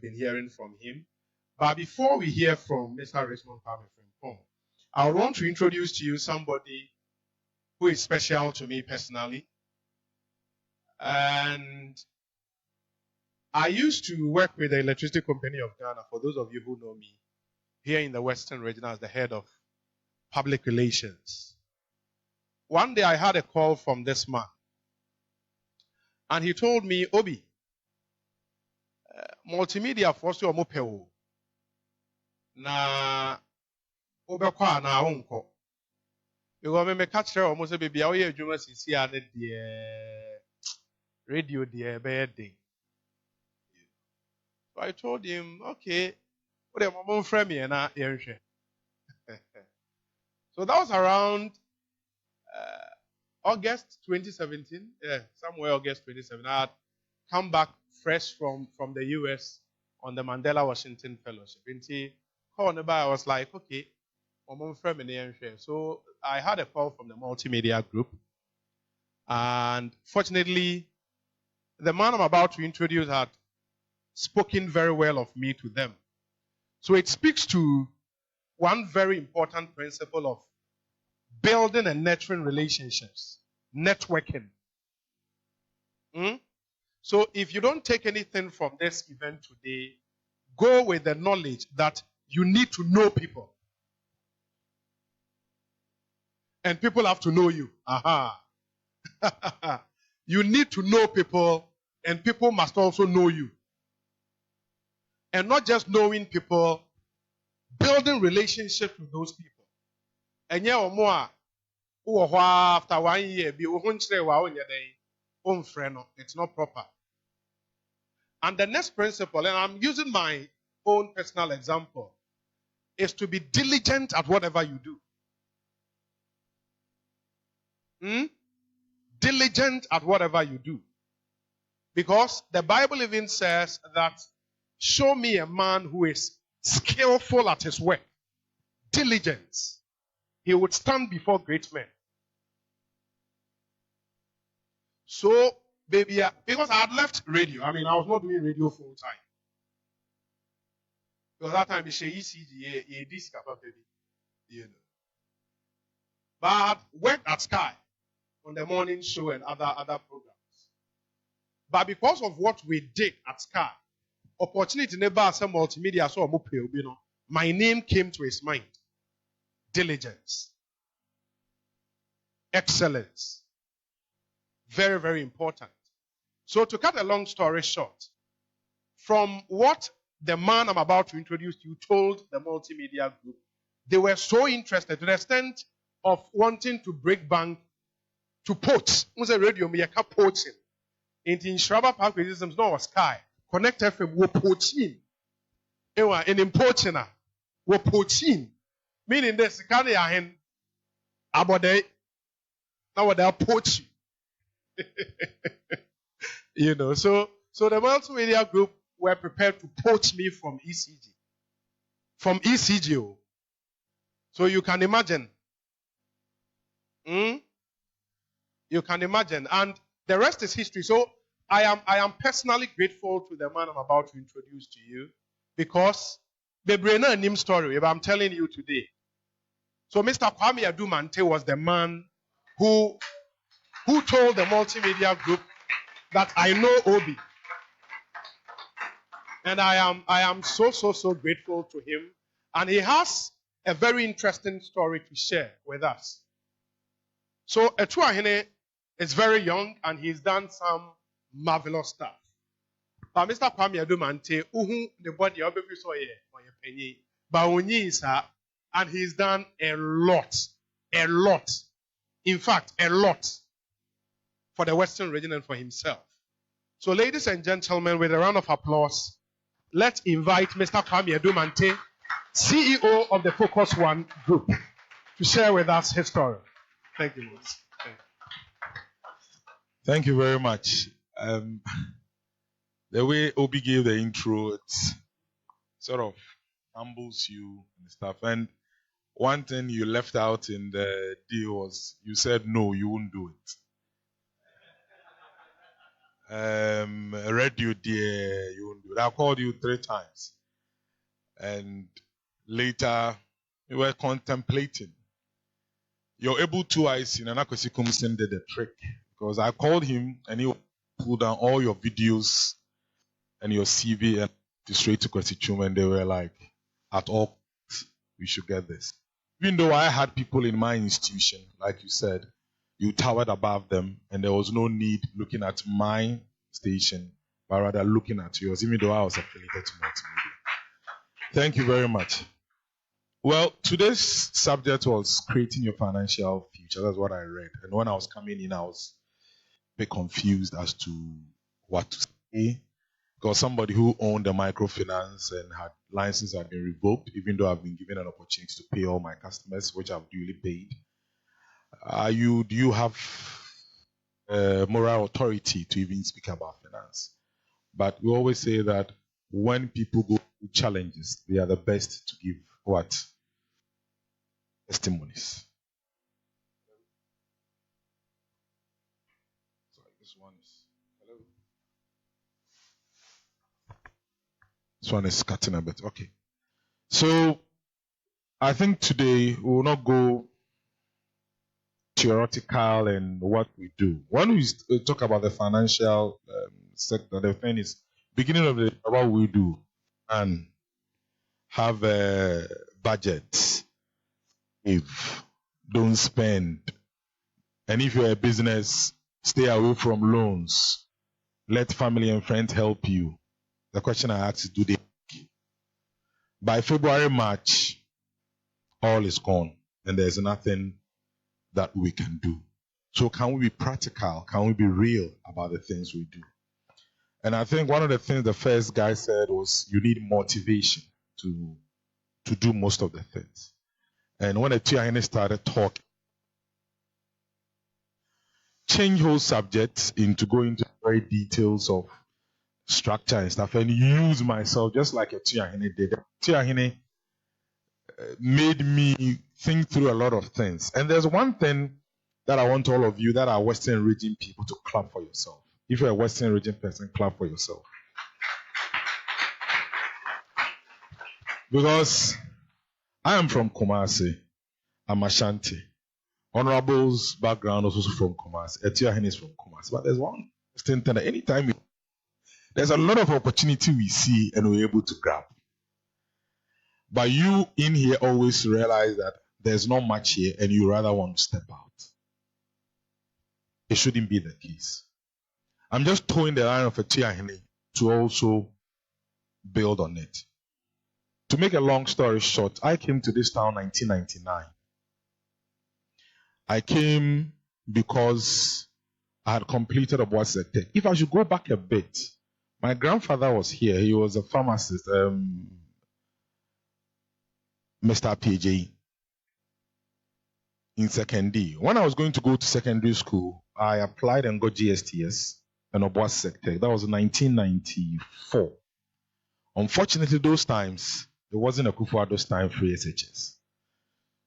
been hearing from him. But before we hear from Mr. Richmond Kwame, I want to introduce to you somebody who is special to me personally. And I used to work with the Electricity Company of Ghana, for those of you who know me, here in the Western region as the head of public relations. One day I had a call from this man. And he told me, Obi, multimedia force you mopeo. Na obekwa na onko. Because me catch her almost a baby, I hear sisi ane the radio the bad day. So I told him, okay, what am I friend me and I So that was around August 2017. Yeah, somewhere August 2017. I had come back fresh from the US on the Mandela Washington Fellowship. I was like, okay, so I had a call from the multimedia group. And fortunately, the man I'm about to introduce had spoken very well of me to them. So it speaks to one very important principle of building and nurturing relationships, networking. So if you don't take anything from this event today, go with the knowledge that you need to know people. And people have to know you. Aha. You need to know people, and people must also know you. And not just knowing people, building relationships with those people. And yeah, after 1 year, it's not proper. And the next principle, and I'm using my own personal example, is to be diligent at whatever you do. Diligent at whatever you do. Because the Bible even says that, show me a man who is skillful at his work. Diligence. He would stand before great men. So, baby, because I had left radio. I was not doing radio full time. Because that time, it's ECG, baby. But I had worked at Sky on the morning show and other programs. But because of what we did at Sky, opportunity never as a multimedia, so my name came to his mind. Diligence. Excellence. Very, very important. So to cut a long story short, from what the man I'm about to introduce you told the multimedia group, they were so interested to the extent of wanting to break bank to poach. Was a radio me poaching. In Shraba Park Systems, no Sky. Connect FM wo poaching. Ewa in poaching wo poaching. Meaning this kind of hen about they now they are poaching. So the multimedia group were prepared to poach me from ECG. From ECG. So you can imagine. You can imagine. And the rest is history. So I am personally grateful to the man I'm about to introduce to you, because the brainer name story, if I'm telling you today. So Mr. Kwame MANTEY was the man who told the multimedia group that I know Obi. And I am so grateful to him. And he has a very interesting story to share with us. So Etuahene is very young and he's done some marvelous stuff. But Mr. Kwame MANTEY, the body of every soil, and he's done a lot. In fact, a lot for the Western region and for himself. So, ladies and gentlemen, with a round of applause, let's invite Mr. Kwame MANTEY, CEO of the Focus One Group, to share with us his story. Thank you, Lord. Thank you very much. The way Obi gave the intro, it sort of humbles you and stuff. And one thing you left out in the deal was you said no, you won't do it. radio dear, I called you 3 times. And later, we were contemplating. You're able to, I see, Nanakwesi Kumsin did the trick. Because I called him and he pulled down all your videos and your CV and straight to Kwesi Chum, and they were like, at all costs, we should get this. Even though I had people in my institution, like you said, you towered above them, and there was no need looking at my station, but rather looking at yours, even though I was affiliated to multimedia. Thank you very much. Well, today's subject was creating your financial future. That's what I read. And when I was coming in, I was a bit confused as to what to say. Because somebody who owned a microfinance and had license had been revoked, even though I've been given an opportunity to pay all my customers, which I've duly paid. Do you have moral authority to even speak about finance? But we always say that when people go through challenges, they are the best to give what? Testimonies. Sorry, this one is. Hello? This one is cutting a bit. Okay. So I think today we will not go theoretical and what we do. When we talk about the financial sector, the thing is beginning of the what we do and have a budget. If don't spend, and if you're a business, stay away from loans. Let family and friends help you. The question I ask is, do they? By February, March, all is gone, and there's nothing that we can do. So can we be practical? Can we be real about the things we do? And I think one of the things the first guy said was you need motivation to do most of the things. And when the Tiahine started talking, change whole subjects into going into very details of structure and stuff, and use myself just like a Tiahine did. Tiahine made me think through a lot of things. And there's one thing that I want all of you that are Western region people to clap for yourself. If you're a Western region person, clap for yourself. Because I am from Kumasi. I'm Ashanti. Honorable's background is also from Kumasi. Etiahin is from Kumasi. But there's one thing that anytime there's a lot of opportunity we see and we're able to grab. But you in here always realize that there's not much here and you rather want to step out. It shouldn't be the case. I'm just towing the line of a Tiahini to also build on it. To make a long story short, I came to this town in 1999. I came because I had completed a boss tech. If I should go back a bit, my grandfather was here. He was a pharmacist, Mr. PJ, in Sekondi. When I was going to go to secondary school, I applied and got GSTS and a boss tech. That was in 1994. Unfortunately, those times, it wasn't a Kufuor's time for SHS.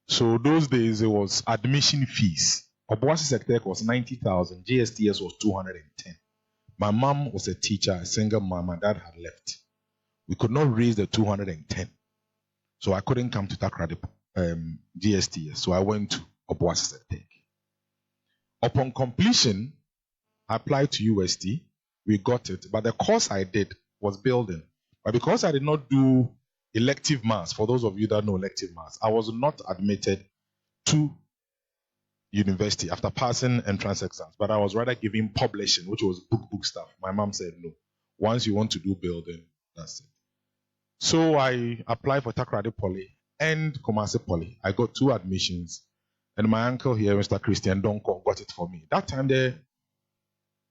So those days, it was admission fees. Obuasi Sectec was 90,000. GSTS was 210. My mom was a teacher, a single mom. My dad had left. We could not raise the 210. So I couldn't come to Takoradi GSTS. So I went to Obuasi Sectec. Upon completion, I applied to UST. We got it. But the course I did was building. But because I did not do elective maths, for those of you that know elective maths, I was not admitted to university after passing entrance exams, but I was rather giving publishing, which was book stuff. My mom said, no, once you want to do building, that's it. So I applied for Takoradi Poly and Kumasi Poly. I got 2 admissions, and my uncle here, Mr. Christian Donko, got it for me. That time, the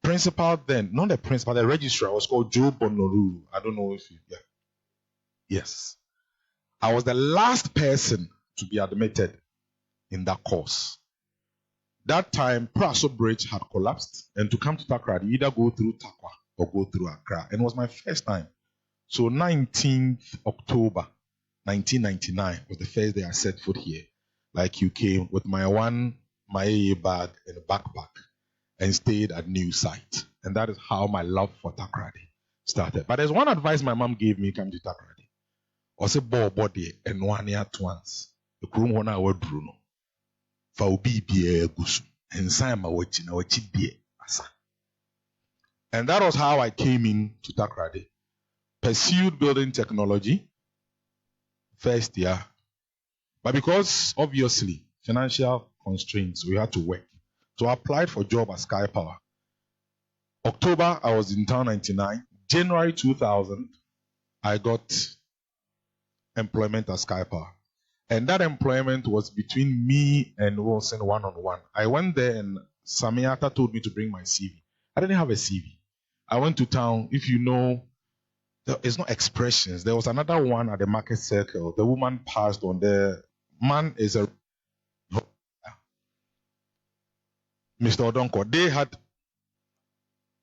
principal then, not the principal, the registrar was called Joe Bonoru. I don't know if you, yeah. Yes. I was the last person to be admitted in that course. That time, Praso Bridge had collapsed, and to come to Takoradi, you either go through Takwa or go through Accra. And it was my first time. So 19th October 1999 was the first day I set foot here. Like you came with my AA bag and a backpack and stayed at new site. And that is how my love for Takoradi started. But there's one advice my mom gave me coming to Takoradi. Ose body and 1 year at once. The kurum hona wa Bruno. Fa obi bie gusu. And sign my wachi na wachi die asa. And that was how I came in to Takoradi. Pursued building technology first year. But because obviously financial constraints, we had to work. So I applied for a job at Sky Power. October, I was in town 99. January 2000, I got employment at Sky Power. And that employment was between me and Wilson one-on-one. I went there and Samiata told me to bring my CV. I didn't have a CV. I went to town. If you know, it's not expressions. There was another one at the market circle. The woman passed on. The man is a Mr. Odonko.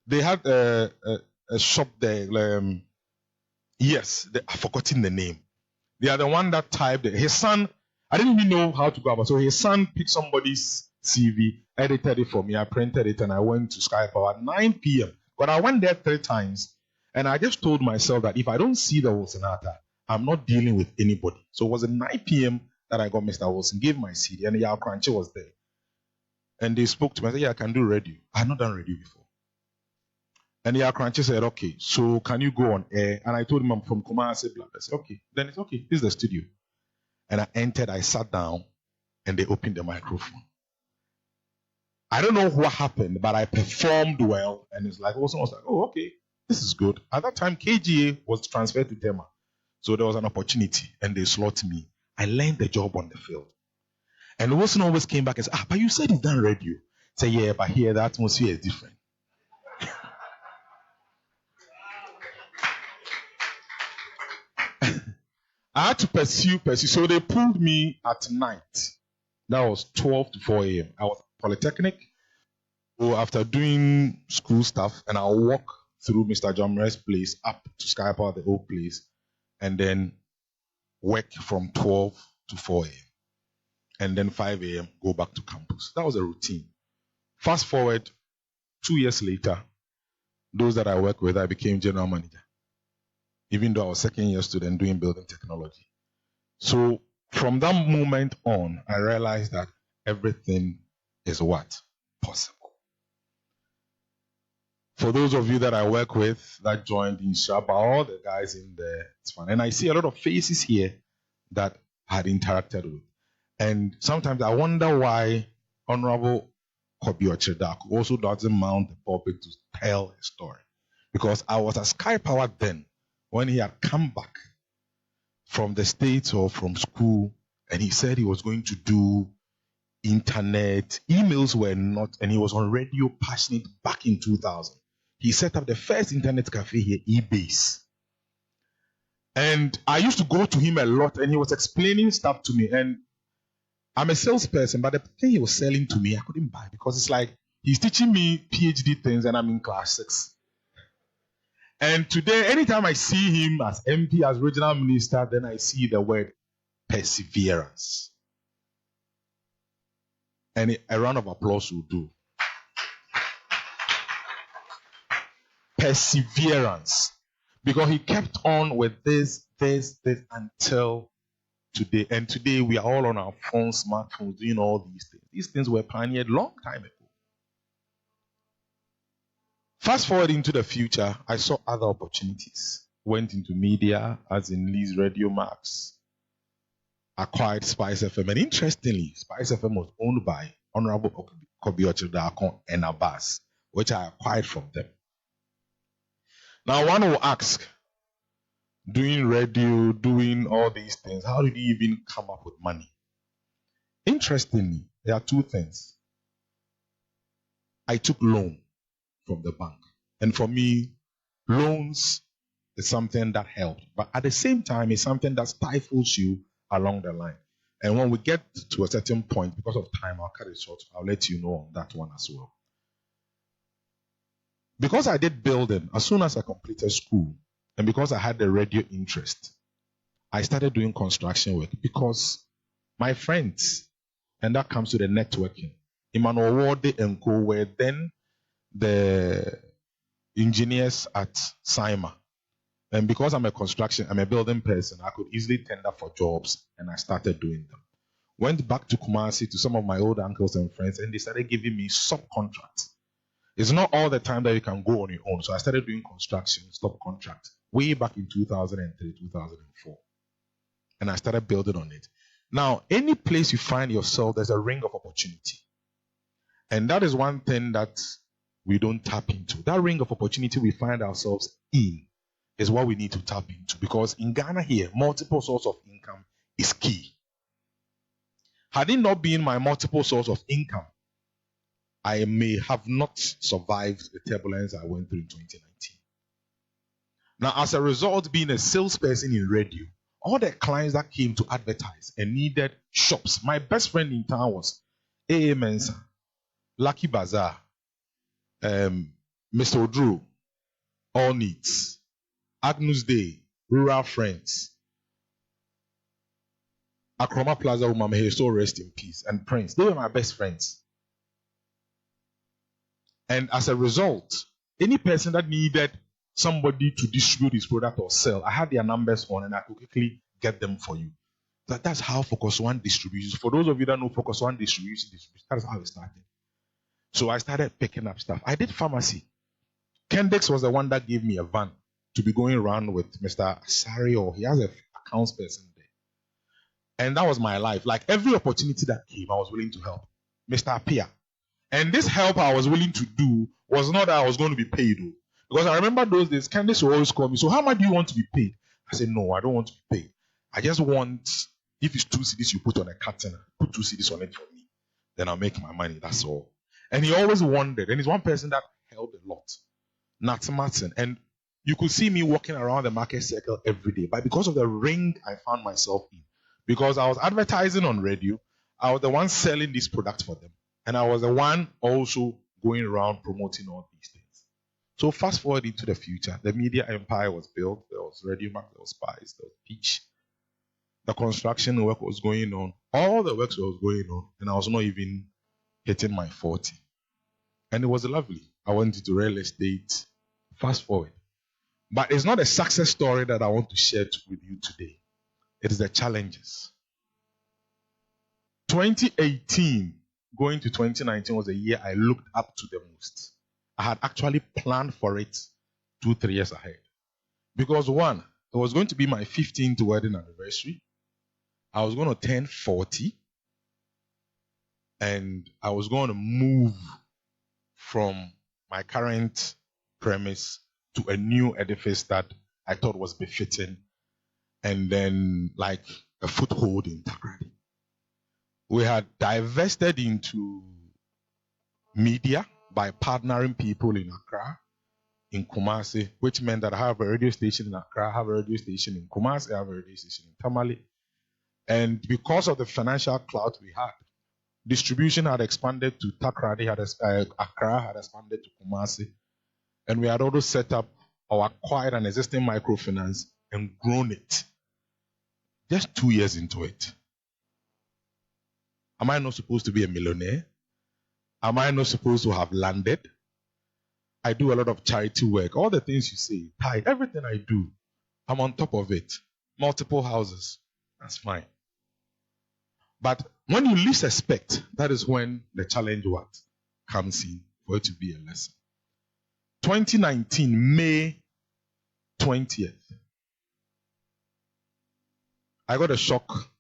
They had a shop there. I've forgotten the name. They are the one that typed it. His son, I didn't even know how to go about. So his son picked somebody's CV, edited it for me. I printed it and I went to Sky Power at 9 p.m. But I went there 3 times and I just told myself that if I don't see the Wilsonata, I'm not dealing with anybody. So it was at 9 p.m. that I got Mr. Wilson, gave my CD, and Yao Crunchy was there. And they spoke to me. I said, yeah, I can do radio. I had not done radio before. And Yao Crunchy said, okay, so can you go on air? And I told him I'm from Kumasi. I said, okay, then it's okay. This is the studio. And I entered, I sat down, and they opened the microphone. I don't know what happened, but I performed well. And it's like, Wilson was like, oh, okay, this is good. At that time, KGA was transferred to Tema. So there was an opportunity, and they slotted me. I learned the job on the field. And Wilson always came back and said, but you said it's done radio. I said, yeah, but here the atmosphere is different. I had to pursue. So they pulled me at night. That was 12 to 4 a.m. I was at Polytechnic. So after doing school stuff, and I'll walk through Mr. Jamre's place up to Sky Power, the old place, and then work from 12 to 4 a.m. And then 5 a.m. go back to campus. That was a routine. Fast forward 2 years later, those that I work with, I became general manager. Even though I was second year student doing building technology. So from that moment on, I realized that everything is what? Possible. For those of you that I work with that joined in Shaba, all the guys in there, it's fun. And I see a lot of faces here that I had interacted with. And sometimes I wonder why Honorable Kobi Ochedak also doesn't mount the pulpit to tell his story. Because I was at Sky Power then, when he had come back from the States or from school, and he said he was going to do internet. Emails were not, and he was on radio passionate back in 2000. He set up the first internet cafe here, eBase. And I used to go to him a lot, and he was explaining stuff to me. And I'm a salesperson, but the thing he was selling to me, I couldn't buy because it's like he's teaching me PhD things, and I'm in class 6. And today, anytime I see him as MP, as regional minister, then I see the word perseverance. And a round of applause will do. Perseverance. Because he kept on with this until today. And today we are all on our phones, smartphones, doing all these things. These things were pioneered long time ago. Fast forward into the future, I saw other opportunities. Went into media, as in Lee's Radio Max. Acquired Spice FM. And interestingly, Spice FM was owned by Honorable Kobi Ochedak and Abbas, which I acquired from them. Now, one will ask, doing radio, doing all these things, how did you even come up with money? Interestingly, there are 2 things. I took loan from the bank. And for me, loans is something that helps. But at the same time, it's something that stifles you along the line. And when we get to a certain point, because of time, I'll cut it short. I'll let you know on that one as well. Because I did building, as soon as I completed school, and because I had the radio interest, I started doing construction work because my friends, and that comes to the networking, Emmanuel Ward and Co were then the engineers at SIMA. And because I'm a building person, I could easily tender for jobs, and I started doing them. Went back to Kumasi to some of my old uncles and friends, and they started giving me subcontracts. It's not all the time that you can go on your own. So I started doing construction, subcontract, way back in 2003, 2004. And I started building on it. Now, any place you find yourself, there's a ring of opportunity. And that is one thing that we don't tap into. That ring of opportunity we find ourselves in is what we need to tap into. Because in Ghana here, multiple source of income is key. Had it not been my multiple source of income, I may have not survived the turbulence I went through in 2019. Now, as a result, being a salesperson in radio, all the clients that came to advertise and needed shops, my best friend in town was A.A. Mensah, Lucky Bazaar, Mr. Odru, All Needs, Agnus Day, Rural Friends, Akroma Plaza, whom I'm here, so rest in peace, and Prince. They were my best friends. And as a result, any person that needed somebody to distribute his product or sell, I had their numbers on and I could quickly get them for you. That's how Focus One distributes. For those of you that know Focus One distributes, that's how it started. So I started picking up stuff. I did pharmacy. Kendix was the one that gave me a van to be going around with Mr. Asari, or he has an accounts person there. And that was my life. Like every opportunity that came, I was willing to help. Mr. Apia. And this help I was willing to do was not that I was going to be paid. Though. Because I remember those days, Candice would always call me, so how much do you want to be paid? I said, no, I don't want to be paid. I just want, if it's 2 CDs you put on a curtain, put 2 CDs on it for me. Then I'll make my money, that's all. And he always wondered, and he's one person that helped a lot. Nat Martin. And you could see me walking around the market circle every day. But because of the ring I found myself in, because I was advertising on radio, I was the one selling this product for them. And I was the one also going around promoting all these things. So fast forward into the future, the media empire was built. There was Radio Mac, there was Spice, there was Peach. The construction work was going on. All the work was going on. And I was not even hitting my 40. And it was lovely. I went into real estate. Fast forward. But it's not a success story that I want to share with you today. It is the challenges. 2018 going to 2019 was a year I looked up to the most. I had actually planned for it 2-3 years ahead. Because one, it was going to be my 15th wedding anniversary. I was going to turn 40. And I was going to move from my current premise to a new edifice that I thought was befitting. And then like a foothold in Takoradi. We had divested into media by partnering people in Accra, in Kumasi, which meant that I have a radio station in Accra, I have a radio station in Kumasi, I have a radio station in Tamale. And because of the financial clout we had, distribution had expanded to Takoradi, Accra had expanded to Kumasi. And we had also set up or acquired an existing microfinance and grown it. Just 2 years into it. Am I not supposed to be a millionaire? Am I not supposed to have landed? I do a lot of charity work. All the things you say, tithe, everything I do, I'm on top of it. Multiple houses. That's fine. But when you least expect, that is when the challenge comes in for it to be a lesson. 2019, May 20th. I got a shock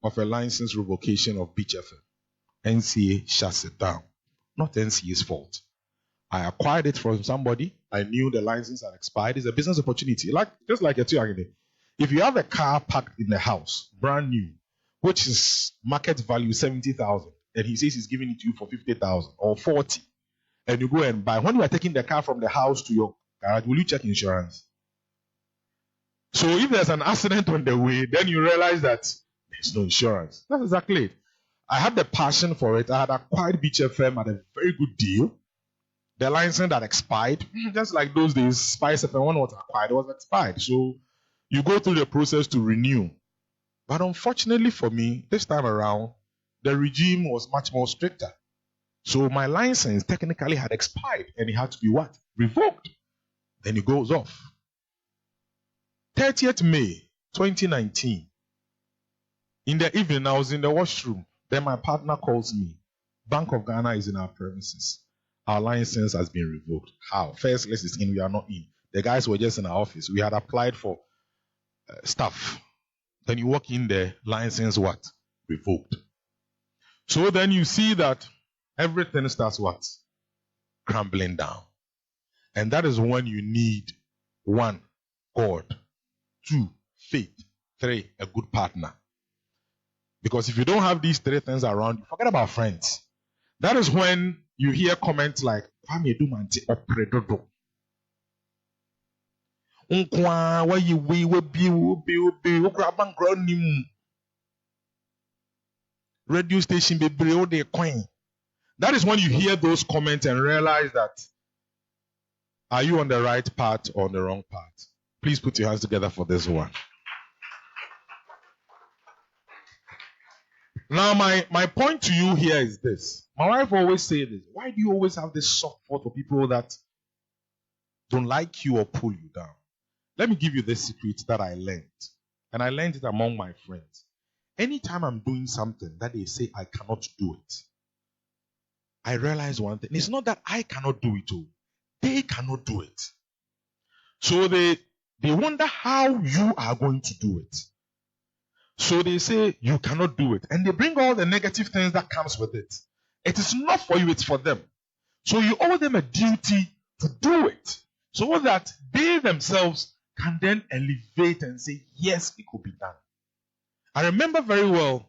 of a license revocation of Beach FM. NCA shuts it down. Not NCA's fault. I acquired it from somebody. I knew the license had expired. It's a business opportunity. Just like a two. If you have a car parked in the house, brand new, which is market value 70,000, and he says he's giving it to you for 50,000 or 40, and you go and buy. When you are taking the car from the house to your garage, will you check insurance? So if there's an accident on the way, then you realize that there's no insurance. That's exactly it. I had the passion for it. I had acquired Beach FM at a very good deal. The license that expired, just like those days, Spice FM, when it was acquired, it was expired. So you go through the process to renew. But unfortunately for me, this time around, the regime was much more stricter. So my license technically had expired and it had to be what? Revoked. Then he goes off. 30th May 2019. In the evening, I was in the washroom. Then my partner calls me. Bank of Ghana is in our premises. Our license has been revoked. How? First list is in, we are not in. The guys were just in our office. We had applied for stuff. Then you walk in there, license what? Revoked. So then you see that everything starts what? Crumbling down. And that is when you need 1, God, 2, faith, 3, a good partner. Because if you don't have these 3 things around you, forget about friends. That is when you hear comments like, Kwame do MANTEY opredodo. Radio station be coin. That is when you hear those comments and realize that, are you on the right path or on the wrong path? Please put your hands together for this one. Now, my point to you here is this. My wife always says this. Why do you always have this soft spot for people that don't like you or pull you down? Let me give you this secret that I learned. And I learned it among my friends. Anytime I'm doing something that they say I cannot do it, I realize one thing. It's not that I cannot do it. They cannot do it. So they wonder how you are going to do it. So they say you cannot do it. And they bring all the negative things that comes with it. It is not for you, it's for them. So you owe them a duty to do it. So that they themselves can then elevate and say, yes, it could be done. I remember very well.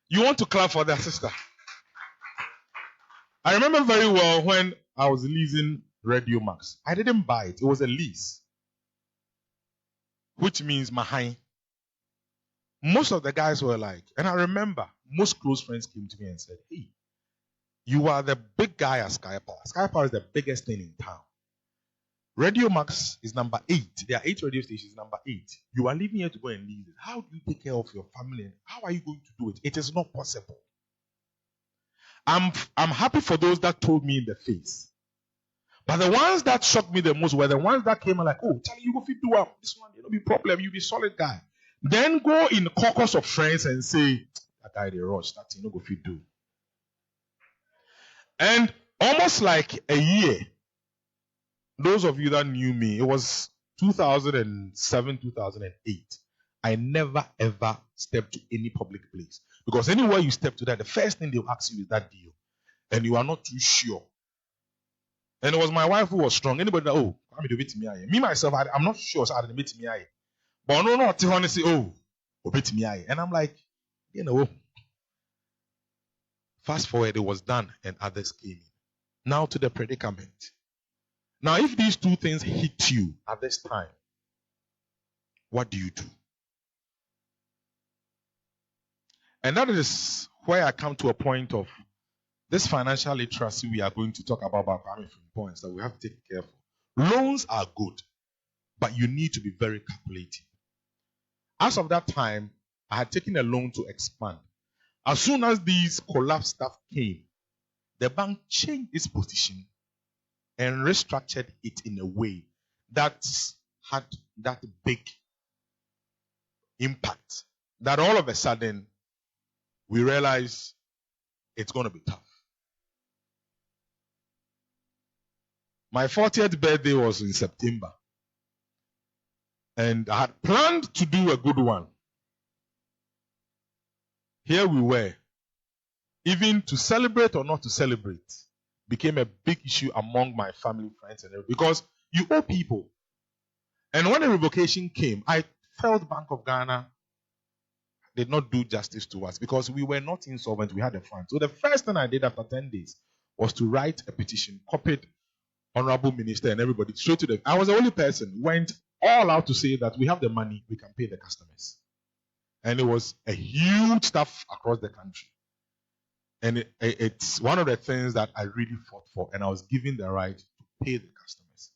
You want to clap for that, sister? I remember very well when I was leasing Radio Max. I didn't buy it. It was a lease. Which means Mahai. Most of the guys were like, and I remember most close friends came to me and said, hey, you are the big guy at Sky Power. Sky Power is the biggest thing in town. Radio Max is number 8. There are 8 radio stations, number 8. You are leaving here to go and leave it. How do you take care of your family? How are you going to do it? It is not possible. I'm happy for those that told me in the face. But the ones that shocked me the most were the ones that came and like, oh, Charlie, you go fit do this one, no be problem, you be solid guy. Then go in caucus of friends and say, that guy they rush, that thing no go fit do. And almost like a year, those of you that knew me, it was 2007, 2008. I never ever stepped to any public place. Because anywhere you step to that, the first thing they'll ask you is that deal. And you are not too sure. And it was my wife who was strong. Anybody that, oh, I'm going to me. Me myself, I'm not sure, so I didn't meet me. But no, Tiffany say, oh, obey me. And I'm like, you know, fast forward, it was done and others came in. Now to the predicament. Now, if these 2 things hit you at this time, what do you do? And that is where I come to a point of this financial literacy we are going to talk about Kwame from points that we have to take care of. Loans are good, but you need to be very calculating. As of that time, I had taken a loan to expand. As soon as these collapse stuff came, the bank changed its position and restructured it in a way that had that big impact that all of a sudden we realize it's going to be tough. My 40th birthday was in September. And I had planned to do a good one. Here we were. Even to celebrate or not to celebrate became a big issue among my family, friends, and everything. Because you owe people. And when the revocation came, I felt Bank of Ghana did not do justice to us because we were not insolvent. We had a fund. So the first thing I did after 10 days was to write a petition, copied Honorable Minister and everybody straight to them. I was the only person who went all out to say that we have the money, we can pay the customers. And it was a huge stuff across the country. And it's one of the things that I really fought for. And I was given the right to pay the customers.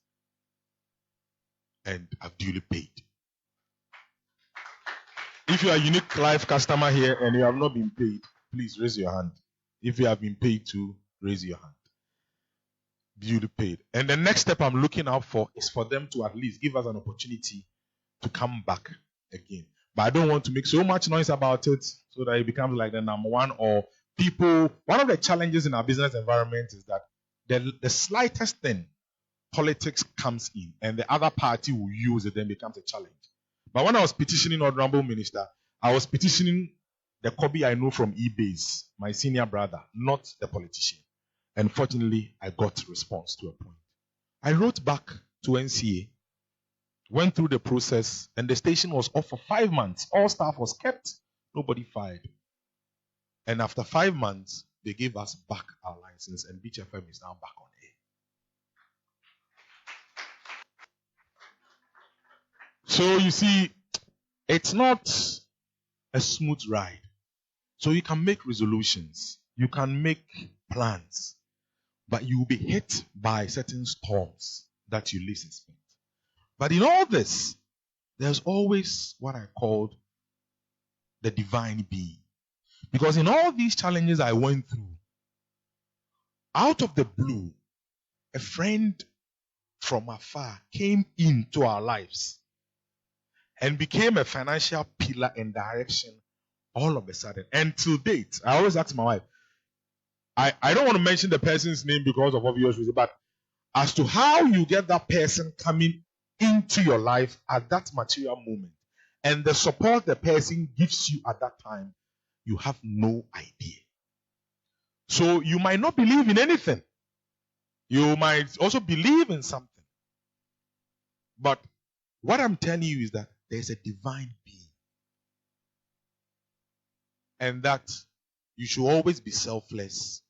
And I've duly paid. If you are a Unique Life customer here and you have not been paid, please raise your hand. If you have been paid to, raise your hand. duly paid. And the next step I'm looking out for is for them to at least give us an opportunity to come back again. But I don't want to make so much noise about it so that it becomes like the number one, or people. One of the challenges in our business environment is that the slightest thing, politics comes in and the other party will use it, then becomes a challenge. But when I was petitioning Honorable Minister, I was petitioning the Kobe I know from eBase, my senior brother, not the politician. And fortunately, I got response to a point. I wrote back to NCA, went through the process, and the station was off for 5 months. All staff was kept, nobody fired. And after 5 months, they gave us back our license, and Beach FM is now back on air. So you see, it's not a smooth ride. So you can make resolutions, you can make plans, but you will be hit by certain storms that you least expect. But in all this, there's always what I called the divine being. Because in all these challenges I went through, out of the blue, a friend from afar came into our lives and became a financial pillar and direction all of a sudden. And to date, I always ask my wife, I don't want to mention the person's name because of obvious reasons, but as to how you get that person coming into your life at that material moment and the support the person gives you at that time, you have no idea. So you might not believe in anything. You might also believe in something. But what I'm telling you is that there's a divine being. And that you should always be selfless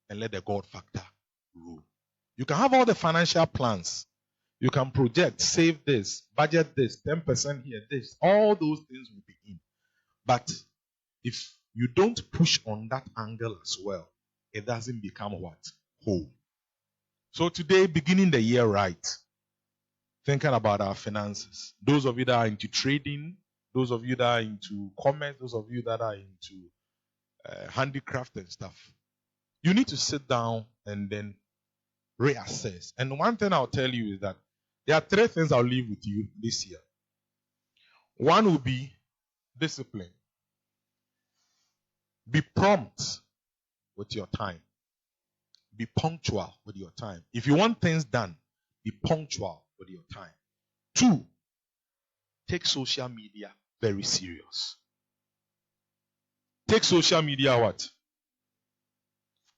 and let the God factor rule. You can have all the financial plans. You can project, save this, budget this, 10% here, this. All those things will be in. But if you don't push on that angle as well, it doesn't become what? Whole. So today, beginning the year right, thinking about our finances. Those of you that are into trading, those of you that are into commerce, those of you that are into handicraft and stuff, you need to sit down and then reassess. And one thing I'll tell you is that there are 3 things I'll leave with you this year. One will be discipline. Be prompt with your time. Be punctual with your time. If you want things done, be punctual with your time. 2, take social media very serious. Take social media what?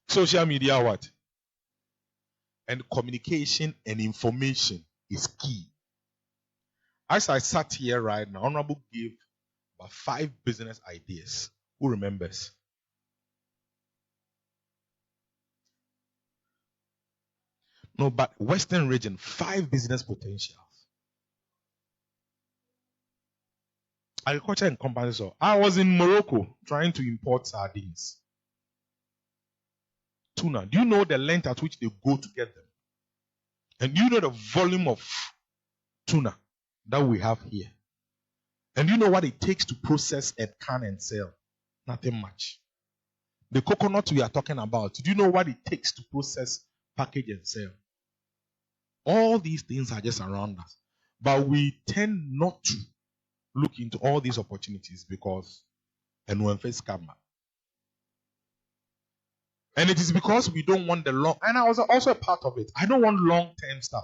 Social media what? And communication and information is key. As I sat here right now, Honorable gave about 5 business ideas. Who remembers? No, but Western region, 5 business potentials. Agriculture and companies. I was in Morocco trying to import sardines. Tuna. Do you know the length at which they go to get them? And do you know the volume of tuna that we have here? And do you know what it takes to process and can and sell? Nothing much. The coconut we are talking about, do you know what it takes to process, package, and sell? All these things are just around us. But we tend not to look into all these opportunities because and when face come. And it is because we don't want the long, and I was also a part of it. I don't want long-term stuff.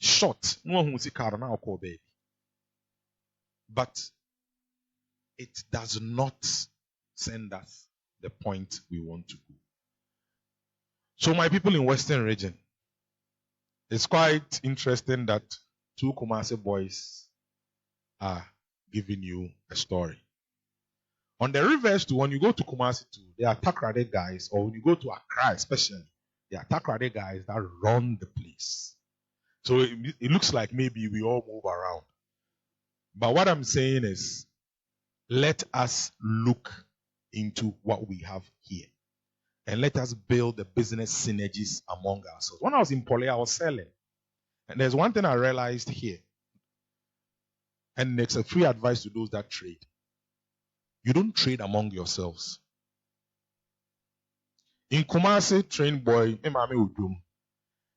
Short. No one will see car now call baby. But it does not send us the point we want to go. So my people in Western region, it's quite interesting that 2 Kumasi boys are giving you a story. On the reverse too, when you go to Kumasi too, they are Takoradi guys, or when you go to Accra especially, they are Takoradi guys that run the place. So it looks like maybe we all move around. But what I'm saying is, let us look into what we have here. And let us build the business synergies among ourselves. When I was in Poly, I was selling. And there's one thing I realized here. And it's a free advice to those that trade. You don't trade among yourselves. In Kumasi, train boy, Emame Udum,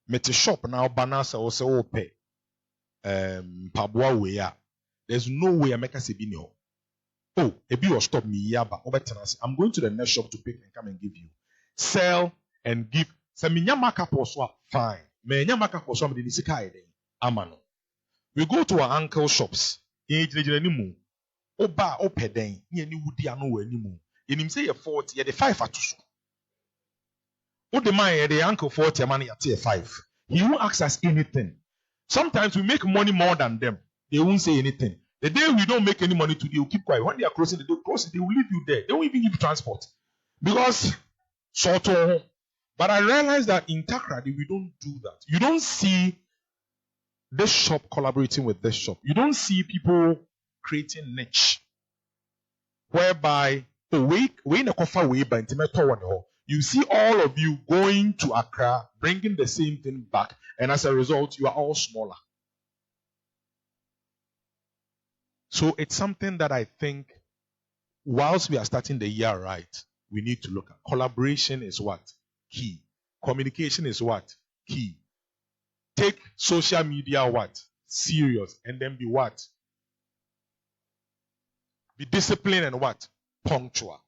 Mete shop now banasa or say ope pabwa way. There's no way I make a sebino. Oh, a bill stop me yaba. I'm going to the next shop to pick and come and give you. Sell and give. Seminyamaka poswa fine. Me nyamaka poswa me disika ide. Amano. We go to our uncle shops. Oba opeden. Ni wudi anu we ni mu. Yenim say ye 40, ye de 5 atuso. O the man the uncle 40 man yate 5. He won't ask us anything. Sometimes we make money more than them. They won't say anything. The day we don't make any money today, we'll keep quiet. When they are crossing, they will leave you there. They won't even give you transport. Because sort of. But I realized that in Takoradi, we don't do that. You don't see this shop collaborating with this shop. You don't see people creating niche. Whereby we in a coffee way by you see all of you going to Accra, bringing the same thing back, and as a result, you are all smaller. So it's something that I think, whilst we are starting the year right, we need to look at. Collaboration is what? Key. Communication is what? Key. Take social media what? Serious. And then be what? Be disciplined and what? Punctual.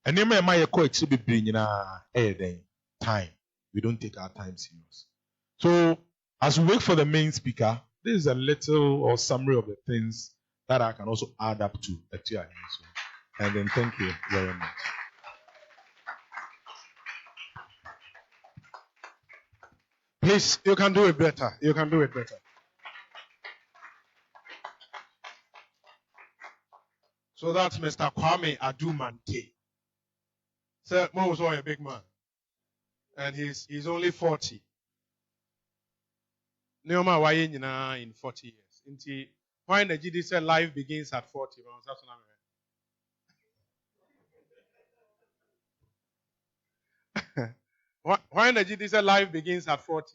And then my coach be bringing time. We don't take our time serious. So as we wait for the main speaker, this is a little or summary of the things that I can also add up to the two. And then thank you very much. Please, you can do it better. You can do it better. So that's Mr. Kwame Adom MANTEY. So Mo was a big man. And he's only 40. Neoma Waye in 40 years. Why the GD said life begins at 40? Why the GD said life begins at 40?